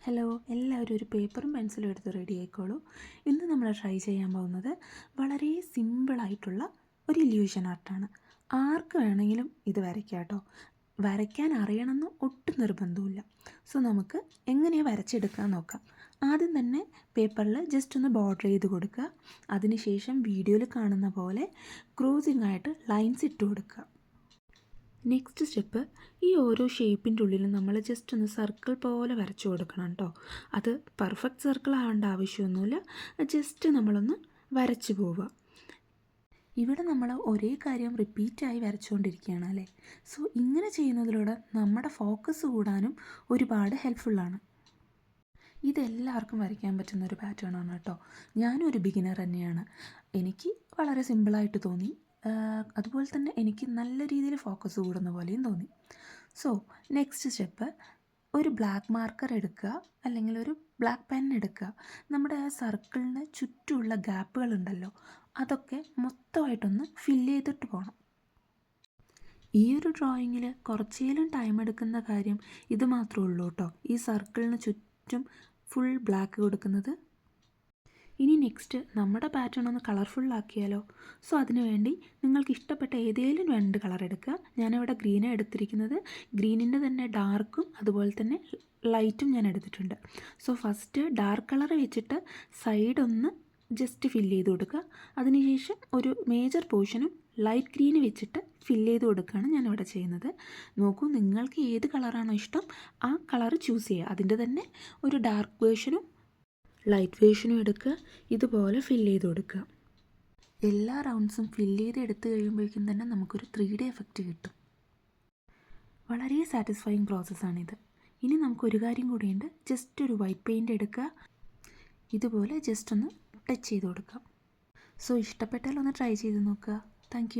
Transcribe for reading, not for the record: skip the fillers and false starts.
Hello, എല്ലാവരും ഒരു പേപ്പറും പെൻസിലും എടുത്ത് റെഡി ആയിക്കോളൂ. ഇന്ന് നമ്മൾ ട്രൈ ചെയ്യാൻ പോകുന്നത് വളരെ സിമ്പിളായിട്ടുള്ള ഒരു ഇല്യൂഷൻ ആർട്ടാണ്. ആർക്ക് വേണമെങ്കിലും ഇത് വരയ്ക്കാം കേട്ടോ. വരയ്ക്കാൻ അറിയണമെന്ന് ഒട്ടും നിർബന്ധമില്ല. സോ നമുക്ക് എങ്ങനെയാണ് വരച്ചെടുക്കാൻ നോക്കാം. ആദ്യം തന്നെ പേപ്പറിൽ ജസ്റ്റ് ഒന്ന് ബോർഡർ ചെയ്ത് കൊടുക്കുക. അതിനുശേഷം വീഡിയോയിൽ കാണുന്ന പോലെ ക്രോസിംഗ് ആയിട്ട് ലൈൻസ് ഇട്ട് കൊടുക്കുക. നെക്സ്റ്റ് സ്റ്റെപ്പ്, ഈ ഓരോ ഷേപ്പിൻ്റെ ഉള്ളിലും നമ്മൾ ജസ്റ്റ് ഒന്ന് സർക്കിൾ പോലെ വരച്ചു കൊടുക്കണം കേട്ടോ. അത് പെർഫെക്റ്റ് സർക്കിൾ ആവേണ്ട ആവശ്യമൊന്നുമില്ല, ജസ്റ്റ് നമ്മളൊന്ന് വരച്ചു പോവുക. ഇവിടെ നമ്മൾ ഒരേ കാര്യം റിപ്പീറ്റായി വരച്ചുകൊണ്ടിരിക്കുകയാണ് അല്ലേ. സോ ഇങ്ങനെ ചെയ്യുന്നതിലൂടെ നമ്മുടെ ഫോക്കസ് കൂടാനും ഒരുപാട് ഹെൽപ്ഫുള്ളാണ്. ഇതെല്ലാവർക്കും വരയ്ക്കാൻ പറ്റുന്ന ഒരു പാറ്റേൺ ആണ് കേട്ടോ. ഞാനും ഒരു ബിഗിനർ തന്നെയാണ്. എനിക്ക് വളരെ സിമ്പിളായിട്ട് തോന്നി. അതുപോലെ തന്നെ എനിക്ക് നല്ല രീതിയിൽ ഫോക്കസ് കൂടുന്ന പോലെയും തോന്നി. സോ നെക്സ്റ്റ് സ്റ്റെപ്പ്, ഒരു ബ്ലാക്ക് മാർക്കർ എടുക്കുക, അല്ലെങ്കിൽ ഒരു ബ്ലാക്ക് പെൻ എടുക്കുക. നമ്മുടെ ആ സർക്കിളിന് ചുറ്റുമുള്ള ഗ്യാപ്പുകളുണ്ടല്ലോ, അതൊക്കെ മൊത്തമായിട്ടൊന്ന് ഫില്ല് ചെയ്തിട്ട് പോകണം. ഈ ഒരു ഡ്രോയിങ്ങിൽ കുറച്ചേലും ടൈം എടുക്കുന്ന കാര്യം ഇത് മാത്രമേ ഉള്ളൂ കേട്ടോ. ഈ സർക്കിളിന് ചുറ്റും ഫുൾ ബ്ലാക്ക് കൊടുക്കുന്നത്. ഇനി നെക്സ്റ്റ് നമ്മുടെ പാറ്റേൺ ഒന്ന് കളർഫുള്ളാക്കിയാലോ. സോ അതിനു വേണ്ടി നിങ്ങൾക്ക് ഇഷ്ടപ്പെട്ട ഏതെങ്കിലും 2 കളർ എടുക്കുക. ഞാനിവിടെ ഗ്രീനാണ് എടുത്തിരിക്കുന്നത്. ഗ്രീനിൻ്റെ തന്നെ ഡാർക്കും അതുപോലെ തന്നെ ലൈറ്റും ഞാൻ എടുത്തിട്ടുണ്ട്. സോ ഫസ്റ്റ് ഡാർക്ക് കളർ വെച്ചിട്ട് സൈഡ് ഒന്ന് ജസ്റ്റ് ഫില്ല് ചെയ്ത് കൊടുക്കുക. അതിനുശേഷം ഒരു മേജർ പോർഷനും ലൈറ്റ് ഗ്രീന് വെച്ചിട്ട് ഫില്ല് ചെയ്ത് കൊടുക്കുകയാണ് ഞാനിവിടെ ചെയ്യുന്നത്. നോക്കൂ, നിങ്ങൾക്ക് ഏത് കളറാണോ ഇഷ്ടം ആ കളർ ചൂസ് ചെയ്യുക. അതിൻ്റെ തന്നെ ഒരു ഡാർക്ക് വേർഷനും ലൈറ്റ് വേർഷനും എടുക്കുക. ഇതുപോലെ ഫില്ല് ചെയ്ത് കൊടുക്കുക. എല്ലാ റൗണ്ട്സും ഫില്ല് ചെയ്ത് എടുത്തു കഴിയുമ്പോഴേക്കും തന്നെ നമുക്കൊരു 3D എഫക്റ്റ് കിട്ടും. വളരെ സാറ്റിസ്ഫൈയിങ് പ്രോസസ്സാണിത്. ഇനി നമുക്കൊരു കാര്യം കൂടിയുണ്ട്. ജസ്റ്റ് ഒരു വൈറ്റ് പെയിൻറ്റ് എടുക്കുക, ഇതുപോലെ ജസ്റ്റ് ഒന്ന് ടച്ച് ചെയ്ത് കൊടുക്കാം. സോ ഇഷ്ടപ്പെട്ടാൽ ഒന്ന് ട്രൈ ചെയ്ത് നോക്കുക. താങ്ക്